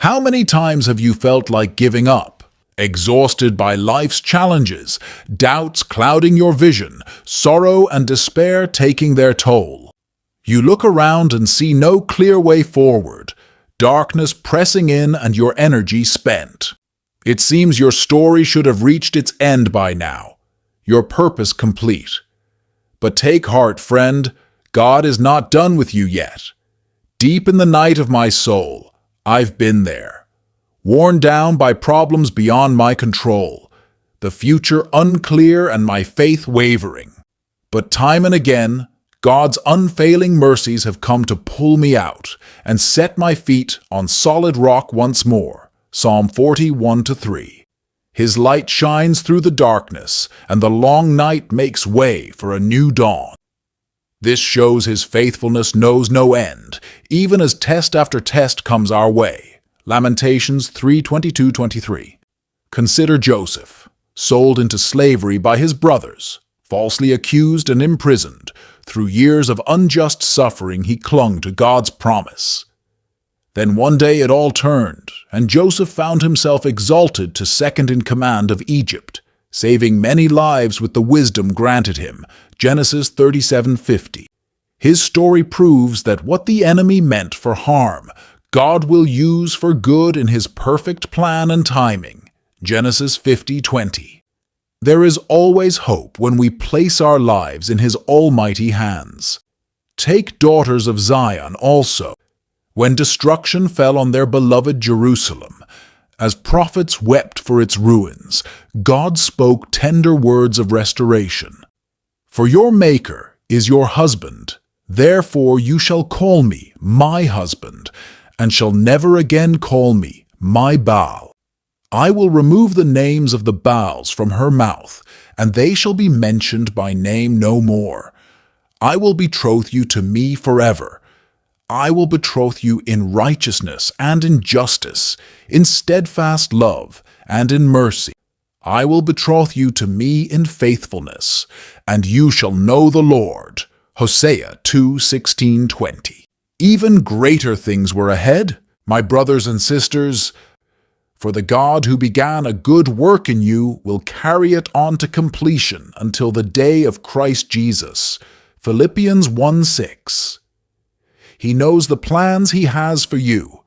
How many times have you felt like giving up? Exhausted by life's challenges, doubts clouding your vision, sorrow and despair taking their toll. You look around and see no clear way forward, darkness pressing in and your energy spent. It seems your story should have reached its end by now, your purpose complete. But take heart, friend, God is not done with you yet. Deep in the night of my soul, I've been there, worn down by problems beyond my control, the future unclear and my faith wavering. But time and again, God's unfailing mercies have come to pull me out and set my feet on solid rock once more. Psalm 41-3. His light shines through the darkness, and the long night makes way for a new dawn. This shows his faithfulness knows no end, even as test after test comes our way. Lamentations 3:22-23. Consider Joseph, sold into slavery by his brothers, falsely accused and imprisoned. Through years of unjust suffering, he clung to God's promise. Then one day it all turned, and Joseph found himself exalted to second in command of Egypt, saving many lives with the wisdom granted him. Genesis 37:50. His story proves that what the enemy meant for harm, God will use for good in his perfect plan and timing. Genesis 50:20. There is always hope when we place our lives in his almighty hands. Take daughters of Zion also. When destruction fell on their beloved Jerusalem, as prophets wept for its ruins, God spoke tender words of restoration. For your Maker is your husband, therefore you shall call me my husband, and shall never again call me my Baal. I will remove the names of the Baals from her mouth, and they shall be mentioned by name no more. I will betroth you to me forever. I will betroth you in righteousness and in justice, in steadfast love and in mercy. I will betroth you to me in faithfulness, and you shall know the Lord. Hosea 2:16-20. Even greater things were ahead, my brothers and sisters. For the God who began a good work in you will carry it on to completion until the day of Christ Jesus. Philippians 1:6. He knows the plans he has for you,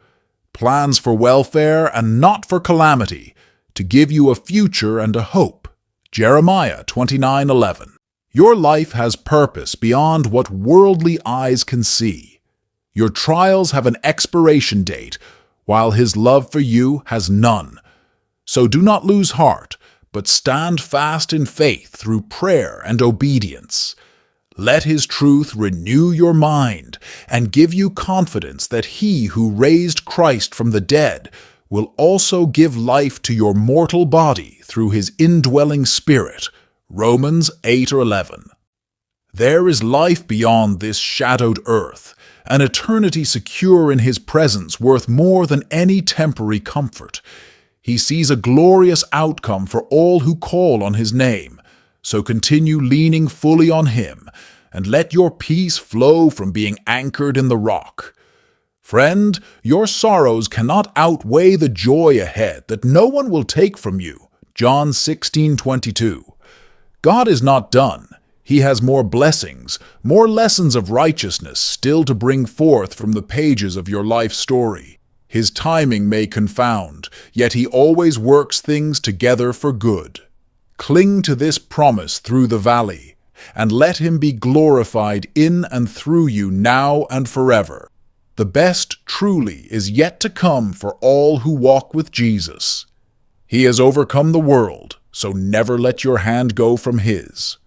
plans for welfare and not for calamity, to give you a future and a hope. Jeremiah 29:11. Your life has purpose beyond what worldly eyes can see. Your trials have an expiration date, while his love for you has none. So do not lose heart, but stand fast in faith through prayer and obedience. Let his truth renew your mind and give you confidence that he who raised Christ from the dead will also give life to your mortal body through his indwelling Spirit. Romans 8:11. There is life beyond this shadowed earth, an eternity secure in his presence worth more than any temporary comfort. He sees a glorious outcome for all who call on his name, so continue leaning fully on him, and let your peace flow from being anchored in the rock. Friend, your sorrows cannot outweigh the joy ahead that no one will take from you. John 16:22. God is not done. He has more blessings, more lessons of righteousness still to bring forth from the pages of your life story. His timing may confound, yet he always works things together for good. Cling to this promise through the valley, and let him be glorified in and through you now and forever. The best truly is yet to come for all who walk with Jesus. He has overcome the world, so never let your hand go from his.